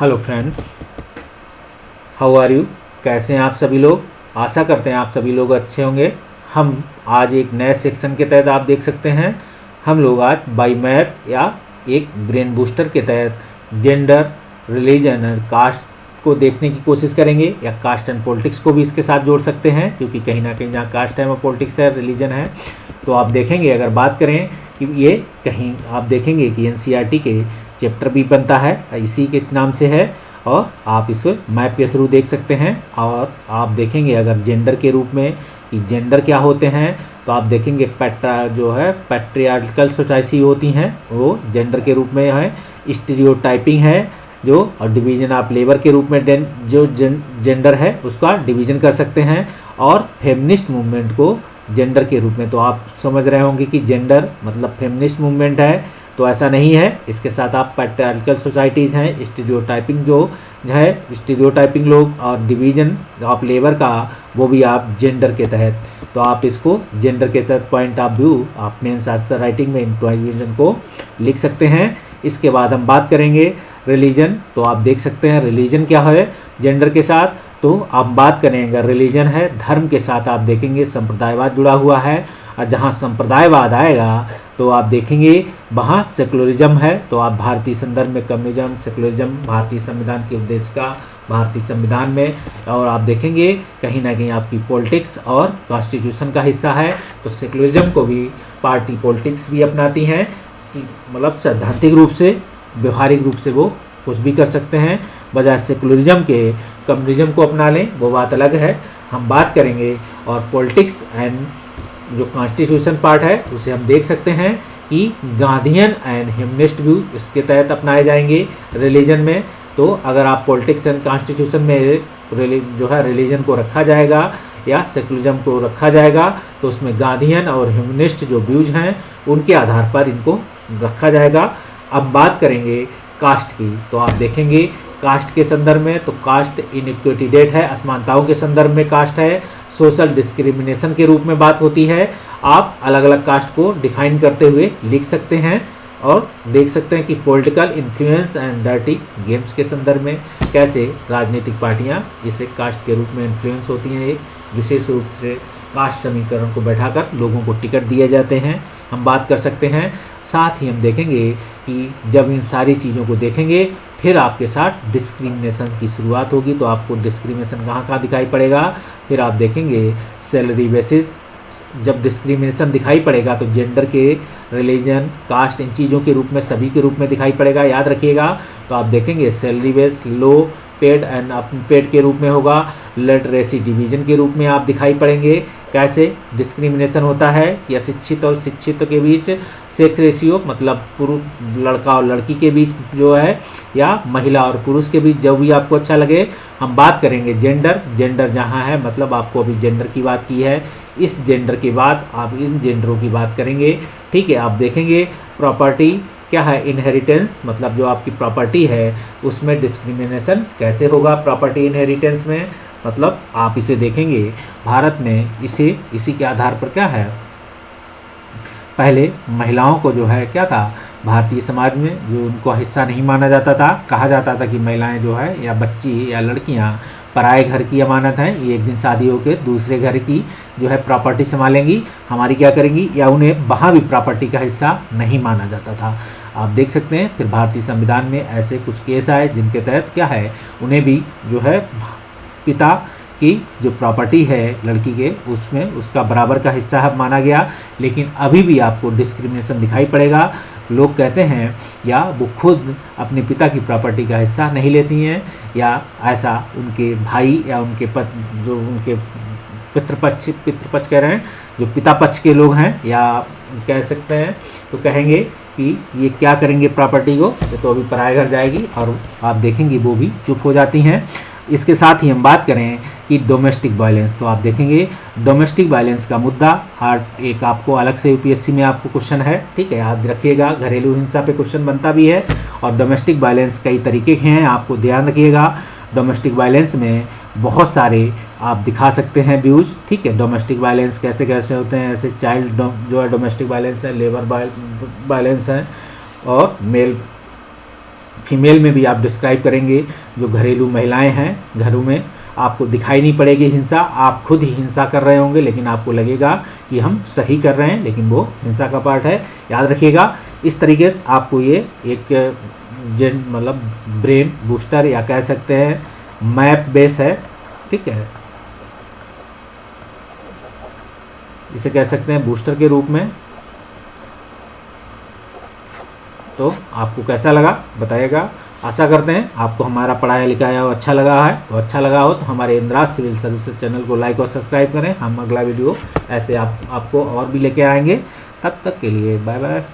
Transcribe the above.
Hello friends, how are you. कैसे हैं आप सभी लोग। आशा करते हैं आप सभी लोग अच्छे होंगे। हम आज एक नए सेक्शन के तहत आप देख सकते हैं, हम लोग आज बाई मैप या एक ब्रेन बूस्टर के तहत जेंडर, रिलीजन और कास्ट को देखने की कोशिश करेंगे, या कास्ट एंड पॉलिटिक्स को भी इसके साथ जोड़ सकते हैं, क्योंकि कहीं ना कहीं जहाँ कास्ट है वहाँ पॉलिटिक्स है, रिलीजन है। तो आप देखेंगे, अगर बात करें कि ये कहीं आप देखेंगे कि एनसीईआरटी के चैप्टर भी बनता है, इसी के नाम से है, और आप इस मैप के थ्रू देख सकते हैं। और आप देखेंगे अगर जेंडर के रूप में कि जेंडर क्या होते हैं, तो आप देखेंगे जो है पैट्रियार्कल सोसाइटी होती हैं वो जेंडर के रूप में है। स्टीरियोटाइपिंग है जो, और डिवीजन ऑफ लेबर के रूप में जो जेंडर है उसका डिवीजन कर सकते हैं। और फेमिनिस्ट मूवमेंट को जेंडर के रूप में, तो आप समझ रहे होंगे कि जेंडर मतलब फेमिनिस्ट मूवमेंट है, तो ऐसा नहीं है। इसके साथ आप पैट्रियार्कल सोसाइटीज़ हैं, स्टीरियोटाइपिंग जो है स्टीरियोटाइपिंग लोग, और डिवीजन ऑफ लेबर का वो भी आप जेंडर के तहत, तो आप इसको जेंडर के साथ पॉइंट ऑफ व्यू आप मेंस आंसर राइटिंग में इन डिवीजन को लिख सकते हैं। इसके बाद हम बात करेंगे रिलीजन, तो आप देख सकते हैं रिलीजन क्या है जेंडर के साथ। तो आप बात करेंगे रिलीजन है धर्म के साथ, आप देखेंगे संप्रदायवाद जुड़ा हुआ है, और जहाँ संप्रदायवाद आएगा तो आप देखेंगे वहाँ सेकुलरिज्म है। तो आप भारतीय संदर्भ में कम्युनिज्म, सेकुलरिज्म भारतीय संविधान के उद्देश्य का भारतीय संविधान में, और आप देखेंगे कहीं ना कहीं आपकी पॉलिटिक्स और कॉन्स्टिट्यूशन का हिस्सा है। तो सेकुलरिज्म को भी पार्टी पॉलिटिक्स भी अपनाती हैं, कि मतलब सैद्धांतिक रूप से, व्यवहारिक रूप से वो कुछ भी कर सकते हैं, बजाय सेकुलरिज्म के कम्युनिज्म को अपना लें, वो बात अलग है, हम बात करेंगे। और पॉलिटिक्स एंड जो कॉन्स्टिट्यूशन पार्ट है उसे हम देख सकते हैं कि गांधीयन एंड ह्यूमनिस्ट व्यू इसके तहत अपनाए जाएंगे रिलीजन में। तो अगर आप पॉलिटिक्स एंड कॉन्स्टिट्यूशन में जो है रिलीजन को रखा जाएगा या सेकुलरिज्म को रखा जाएगा, तो उसमें गांधीयन और ह्यूमनिस्ट जो व्यूज हैं उनके आधार पर इनको रखा जाएगा। अब बात करेंगे कास्ट की, तो आप देखेंगे कास्ट के संदर्भ में, तो कास्ट इनइक्विटी डेट है, असमानताओं के संदर्भ में कास्ट है, सोशल डिस्क्रिमिनेशन के रूप में बात होती है। आप अलग अलग कास्ट को डिफाइन करते हुए लिख सकते हैं, और देख सकते हैं कि political influence and dirty games के संदर्भ में कैसे राजनीतिक पार्टियां इसे कास्ट के रूप में इन्फ्लुएंस होती हैं। एक विशेष रूप से कास्ट समीकरण को बैठाकर लोगों को टिकट दिए जाते हैं, हम बात कर सकते हैं। साथ ही हम देखेंगे कि जब इन सारी चीज़ों को देखेंगे फिर आपके साथ डिस्क्रिमिनेशन की शुरुआत होगी। तो आपको डिस्क्रिमिनेशन कहाँ कहाँ दिखाई पड़ेगा, फिर आप देखेंगे सैलरी बेसिस, जब डिस्क्रिमिनेशन दिखाई पड़ेगा तो जेंडर के, रिलीजन, कास्ट, इन चीज़ों के रूप में, सभी के रूप में दिखाई पड़ेगा, याद रखिएगा। तो आप देखेंगे salary base, low paid and unpaid के रूप में होगा, लिटरेसी डिवीजन के रूप में आप दिखाई पड़ेंगे। कैसे डिस्क्रिमिनेशन होता है कि अशिक्षित और शिक्षित के बीच, सेक्स रेशियो मतलब पुरुष लड़का और लड़की के बीच जो है, या महिला और पुरुष के बीच, जो भी आपको अच्छा लगे। हम बात करेंगे जेंडर जहाँ है, मतलब आपको अभी जेंडर की बात की है, इस जेंडर के बाद आप इन जेंडरों की बात करेंगे, ठीक है। आप देखेंगे प्रॉपर्टी क्या है, इनहेरिटेंस, मतलब जो आपकी प्रॉपर्टी है उसमें डिस्क्रिमिनेशन कैसे होगा प्रॉपर्टी इनहेरिटेंस में, मतलब आप इसे देखेंगे भारत में इसी के आधार पर क्या है, पहले महिलाओं को जो है क्या था, भारतीय समाज में जो उनको हिस्सा नहीं माना जाता था, कहा जाता था कि महिलाएं जो है या बच्ची या लड़कियां पराए घर की अमानत हैं, ये एक दिन शादी होकर दूसरे घर की जो है प्रॉपर्टी संभालेंगी, हमारी क्या करेंगी, या उन्हें वहाँ भी प्रॉपर्टी का हिस्सा नहीं माना जाता था। आप देख सकते हैं फिर भारतीय संविधान में ऐसे कुछ केस आए जिनके तहत क्या है, उन्हें भी जो है पिता की जो प्रॉपर्टी है लड़की के, उसमें उसका बराबर का हिस्सा माना गया। लेकिन अभी भी आपको डिस्क्रिमिनेशन दिखाई पड़ेगा। लोग कहते हैं या वो खुद अपने पिता की प्रॉपर्टी का हिस्सा नहीं लेती हैं, या ऐसा उनके भाई या उनके जो उनके पितृपक्ष कह रहे हैं, जो पिता पक्ष के लोग हैं या कह सकते हैं, तो कहेंगे कि ये क्या करेंगे प्रॉपर्टी को, तो अभी पराए घर जाएगी, और आप देखेंगे वो भी चुप हो जाती हैं। इसके साथ ही हम बात करें कि डोमेस्टिक वायलेंस, तो आप देखेंगे डोमेस्टिक वायलेंस का मुद्दा एक आपको अलग से यूपीएससी में आपको क्वेश्चन है, ठीक है, याद रखिएगा। घरेलू हिंसा पे क्वेश्चन बनता भी है, और डोमेस्टिक वायलेंस कई तरीके के हैं, आपको ध्यान रखिएगा। डोमेस्टिक वायलेंस में बहुत सारे आप दिखा सकते हैं व्यूज, ठीक है। डोमेस्टिक वायलेंस कैसे कैसे होते हैं, ऐसे चाइल्ड जो है डोमेस्टिक वायलेंस है, लेबर वायलेंस है, और मेल फीमेल में भी आप डिस्क्राइब करेंगे। जो घरेलू महिलाएं हैं घरों में, आपको दिखाई नहीं पड़ेगी हिंसा, आप खुद ही हिंसा कर रहे होंगे, लेकिन आपको लगेगा कि हम सही कर रहे हैं, लेकिन वो हिंसा का पार्ट है। याद रखिएगा, इस तरीके से आपको ये एक मतलब ब्रेन बूस्टर या कह सकते हैं मैप बेस है, ठीक है, इसे कह सकते हैं बूस्टर के रूप में। तो आपको कैसा लगा बताइएगा। आशा करते हैं आपको हमारा पढ़ाया लिखाया अच्छा लगा है। तो अच्छा लगा हो तो हमारे इंद्राज सिविल सर्विसेज चैनल को लाइक और सब्सक्राइब करें। हम अगला वीडियो ऐसे आपको और भी लेके आएंगे। तब तक के लिए बाय बाय।